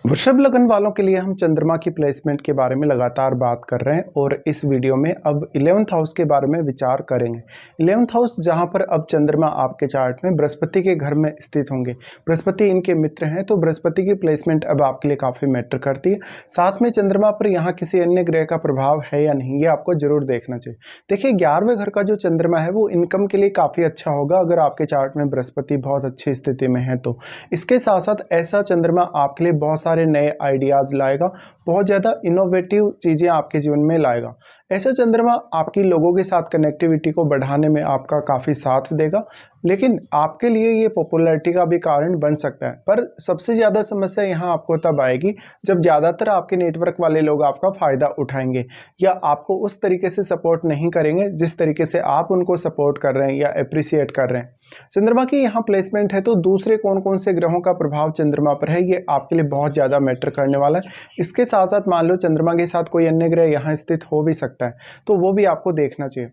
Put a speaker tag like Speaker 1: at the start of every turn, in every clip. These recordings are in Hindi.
Speaker 1: वृषभ लगन वालों के लिए हम चंद्रमा की प्लेसमेंट के बारे में लगातार बात कर रहे हैं और इस वीडियो में अब 11th हाउस के बारे में विचार करेंगे। 11th हाउस जहां पर अब चंद्रमा आपके चार्ट में बृहस्पति के घर में स्थित होंगे। बृहस्पति इनके मित्र हैं, तो बृहस्पति की प्लेसमेंट अब आपके लिए काफ़ी मैटर करती है। साथ में चंद्रमा पर यहाँ किसी अन्य ग्रह का प्रभाव है या नहीं, ये आपको जरूर देखना चाहिए। देखिए 11वें घर का जो चंद्रमा है वो इनकम के लिए काफ़ी अच्छा होगा अगर आपके चार्ट में बृहस्पति बहुत अच्छी स्थिति में है तो। इसके साथ साथ ऐसा चंद्रमा आपके लिए बहुत सारे नए आइडियाज़ लाएगा, बहुत ज़्यादा इनोवेटिव चीज़ें आपके जीवन में लाएगा। ऐसा चंद्रमा आपकी लोगों के साथ कनेक्टिविटी को बढ़ाने में आपका काफ़ी साथ देगा, लेकिन आपके लिए ये पॉपुलैरिटी का भी कारण बन सकता है। पर सबसे ज़्यादा समस्या यहाँ आपको तब आएगी जब ज़्यादातर आपके नेटवर्क वाले लोग आपका फ़ायदा उठाएंगे या आपको उस तरीके से सपोर्ट नहीं करेंगे जिस तरीके से आप उनको सपोर्ट कर रहे हैं या अप्रिसिएट कर रहे हैं। चंद्रमा की यहाँ प्लेसमेंट है तो दूसरे कौन कौन से ग्रहों का प्रभाव चंद्रमा पर है ये आपके लिए बहुत ज़्यादा मैटर करने वाला है। इसके साथ साथ मान लो चंद्रमा के साथ कोई अन्य ग्रह यहाँ स्थित हो भी सकता है, तो वो भी आपको देखना चाहिए।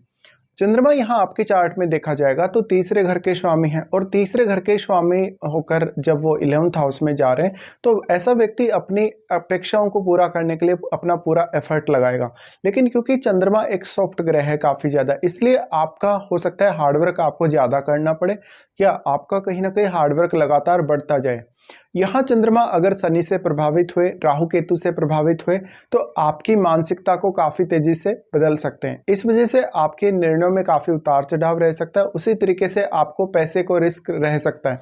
Speaker 1: चंद्रमा यहाँ आपके चार्ट में देखा जाएगा तो तीसरे घर के स्वामी हैं और तीसरे घर के स्वामी होकर जब वो 11th हाउस में जा रहे हैं तो ऐसा व्यक्ति अपनी अपेक्षाओं को पूरा करने के लिए अपना पूरा एफर्ट लगाएगा। लेकिन क्योंकि चंद्रमा एक सॉफ्ट ग्रह है काफ़ी ज़्यादा, इसलिए आपका हो सकता है हार्डवर्क आपको ज़्यादा करना पड़े या आपका कहीं ना कहीं हार्डवर्क लगातार बढ़ता जाए। यहाँ चंद्रमा अगर शनि से प्रभावित हुए, राहु केतु से प्रभावित हुए तो आपकी मानसिकता को काफ़ी तेजी से बदल सकते हैं। इस वजह से आपके निर्णयों में काफ़ी उतार चढ़ाव रह सकता है, उसी तरीके से आपको पैसे को रिस्क रह सकता है।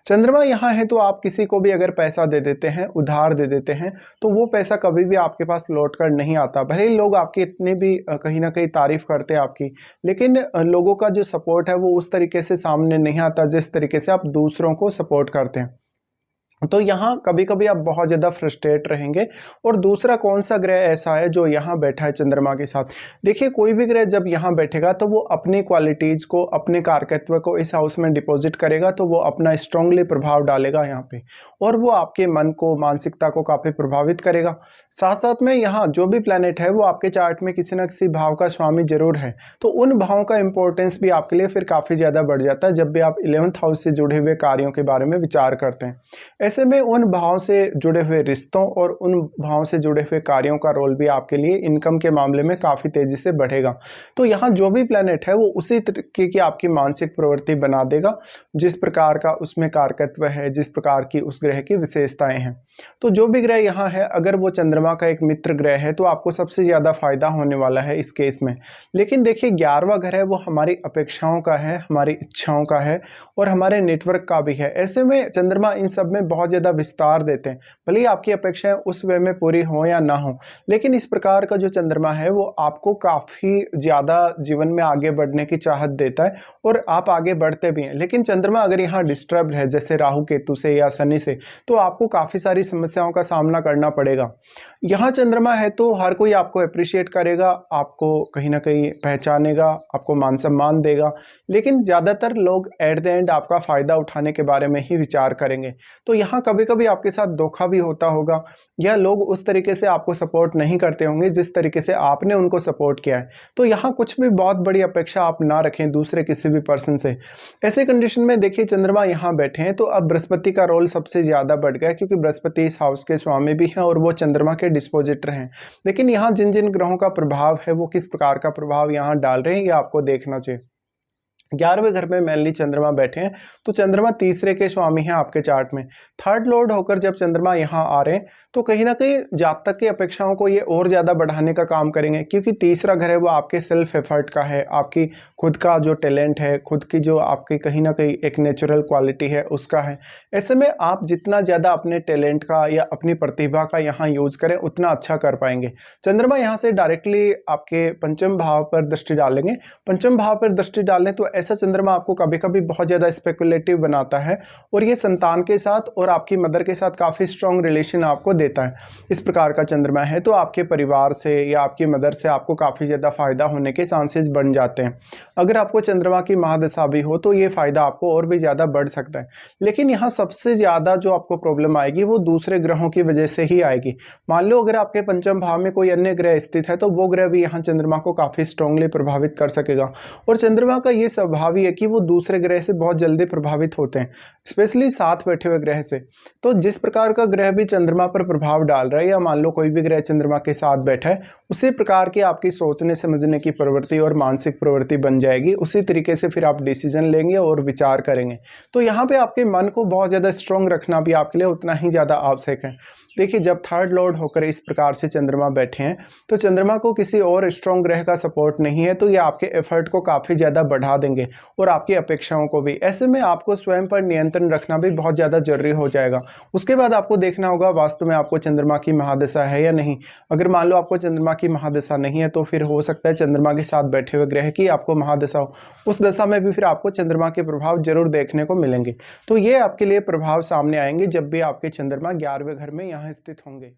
Speaker 1: चंद्रमा यहाँ है तो आप किसी को भी अगर पैसा दे देते हैं, उधार दे देते हैं, तो वो पैसा कभी भी आपके पास लौट कर नहीं आता। भले ही लोग आपकी इतनी भी कहीं ना कहीं तारीफ करते हैं आपकी, लेकिन लोगों का जो सपोर्ट है वो उस तरीके से सामने नहीं आता जिस तरीके से आप दूसरों को सपोर्ट करते हैं। तो यहाँ कभी कभी आप बहुत ज़्यादा फ्रस्ट्रेट रहेंगे। और दूसरा कौन सा ग्रह ऐसा है जो यहाँ बैठा है चंद्रमा के साथ? देखिए कोई भी ग्रह जब यहाँ बैठेगा तो वो अपनी क्वालिटीज़ को, अपने कारकत्व को इस हाउस में डिपॉजिट करेगा, तो वो अपना स्ट्रांगली प्रभाव डालेगा यहाँ पे और वो आपके मन को, मानसिकता को काफ़ी प्रभावित करेगा। साथ साथ में यहाँ जो भी प्लैनेट है वो आपके चार्ट में किसी न किसी भाव का स्वामी जरूर है, तो उन भावों का इंपॉर्टेंस भी आपके लिए फिर काफ़ी ज़्यादा बढ़ जाता है जब भी आप 11th हाउस से जुड़े हुए कार्यों के बारे में विचार करते हैं। ऐसे में उन भाव से जुड़े हुए रिश्तों और उन भाव से जुड़े हुए कार्यों का रोल भी आपके लिए इनकम के मामले में काफ़ी तेज़ी से बढ़ेगा। तो यहाँ जो भी प्लैनेट है वो उसी तरीके की आपकी मानसिक प्रवृत्ति बना देगा जिस प्रकार का उसमें कारकत्व है, जिस प्रकार की उस ग्रह की विशेषताएं हैं। तो जो भी ग्रह यहाँ है अगर वो चंद्रमा का एक मित्र ग्रह है तो आपको सबसे ज़्यादा फायदा होने वाला है इस केस में। लेकिन देखिए 11वां घर है वो हमारी अपेक्षाओं का है, हमारी इच्छाओं का है और हमारे नेटवर्क का भी है। ऐसे में चंद्रमा इन सब में बहुत ज़्यादा विस्तार देते हैं, भले ही आपकी अपेक्षाएं उस वे में पूरी हो या ना हो, लेकिन इस प्रकार का जो चंद्रमा है वो आपको काफ़ी ज़्यादा जीवन में आगे बढ़ने की चाहत देता है और आप आगे बढ़ते भी हैं। लेकिन चंद्रमा अगर यहाँ डिस्टर्ब है जैसे राहु केतु से या शनि से, तो आपको काफ़ी सारी समस्याओं का सामना करना पड़ेगा। यहाँ चंद्रमा है तो हर कोई आपको अप्रिशिएट करेगा, आपको कहीं ना कहीं पहचानेगा, आपको मान सम्मान देगा, लेकिन ज़्यादातर लोग एट द एंड आपका फ़ायदा उठाने के बारे में ही विचार करेंगे। तो यहाँ कभी कभी आपके साथ धोखा भी होता होगा या लोग उस तरीके से आपको सपोर्ट नहीं करते होंगे जिस तरीके से आपने उनको सपोर्ट किया है। तो यहाँ कुछ भी बहुत बड़ी अपेक्षा आप ना रखें दूसरे किसी भी पर्सन से। ऐसे कंडीशन में देखिए चंद्रमा यहाँ बैठे हैं तो अब बृहस्पति का रोल सबसे ज़्यादा बढ़ गया क्योंकि बृहस्पति इस हाउस के स्वामी भी हैं और वो चंद्रमा के डिस्पोजिटर हैं। लेकिन यहाँ जिन जिन ग्रहों का प्रभाव है वो किस प्रकार का प्रभाव यहाँ डाल रहे हैं ये आपको देखना चाहिए। 11वें घर में मेनली चंद्रमा बैठे हैं तो चंद्रमा तीसरे के स्वामी हैं आपके चार्ट में। थर्ड लॉर्ड होकर जब चंद्रमा यहाँ आ रहे हैं तो कहीं ना कहीं जातक की अपेक्षाओं को ये और ज़्यादा बढ़ाने का काम करेंगे क्योंकि तीसरा घर है वो आपके सेल्फ एफर्ट का है, आपकी खुद का जो टैलेंट है, खुद की जो आपकी कहीं ना कहीं एक नेचुरल क्वालिटी है उसका है। ऐसे में आप जितना ज़्यादा अपने टैलेंट का या अपनी प्रतिभा का यहाँ यूज करें उतना अच्छा कर पाएंगे। चंद्रमा यहाँ से डायरेक्टली आपके पंचम भाव पर दृष्टि डालेंगे। पंचम भाव पर दृष्टि डालें तो ऐसा चंद्रमा आपको कभी कभी बहुत ज़्यादा स्पेकुलेटिव बनाता है और ये संतान के साथ और आपकी मदर के साथ काफ़ी स्ट्रॉन्ग रिलेशन आपको देता है। इस प्रकार का चंद्रमा है तो आपके परिवार से या आपकी मदर से आपको काफ़ी ज़्यादा फायदा होने के चांसेस बन जाते हैं। अगर आपको चंद्रमा की महादशा भी हो तो ये फायदा आपको और भी ज़्यादा बढ़ सकता है। लेकिन यहाँ सबसे ज़्यादा जो आपको प्रॉब्लम आएगी वो दूसरे ग्रहों की वजह से ही आएगी। मान लो अगर आपके पंचम भाव में कोई अन्य ग्रह स्थित है तो वो ग्रह भी यहाँ चंद्रमा को काफ़ी स्ट्रांगली प्रभावित कर सकेगा और चंद्रमा का ये सब स्वभाव ही है कि वो दूसरे ग्रह से बहुत जल्दी प्रभावित होते हैं, स्पेशली साथ बैठे हुए ग्रह से। तो जिस प्रकार का ग्रह भी चंद्रमा पर प्रभाव डाल रहा है, या मान लो कोई भी ग्रह चंद्रमा के साथ बैठा है, उसी प्रकार की आपकी सोचने समझने की प्रवृत्ति और मानसिक प्रवृत्ति बन जाएगी। उसी तरीके से फिर आप डिसीजन लेंगे और विचार करेंगे। तो यहाँ पे आपके मन को बहुत ज़्यादा स्ट्रॉन्ग रखना भी आपके लिए उतना ही ज़्यादा आवश्यक है। देखिए, जब थर्ड लॉर्ड होकर इस प्रकार से चंद्रमा बैठे हैं, तो चंद्रमा को किसी और स्ट्रॉन्ग ग्रह का सपोर्ट नहीं है, तो ये आपके एफर्ट को काफ़ी ज़्यादा बढ़ा देंगे और आपकी अपेक्षाओं को भी। ऐसे में आपको स्वयं पर नियंत्रण रखना भी बहुत ज़्यादा जरूरी हो जाएगा। उसके बाद आपको देखना होगा वास्तव में आपको चंद्रमा की महादशा है या नहीं। अगर मान लो आपको चंद्रमा की महादशा नहीं है, तो फिर हो सकता है चंद्रमा के साथ बैठे हुए ग्रह की आपको महादशा हो। उस दशा में भी फिर आपको चंद्रमा के प्रभाव जरूर देखने को मिलेंगे। तो ये आपके लिए प्रभाव सामने आएंगे जब भी आपके चंद्रमा 11वें घर में यहाँ स्थित होंगे।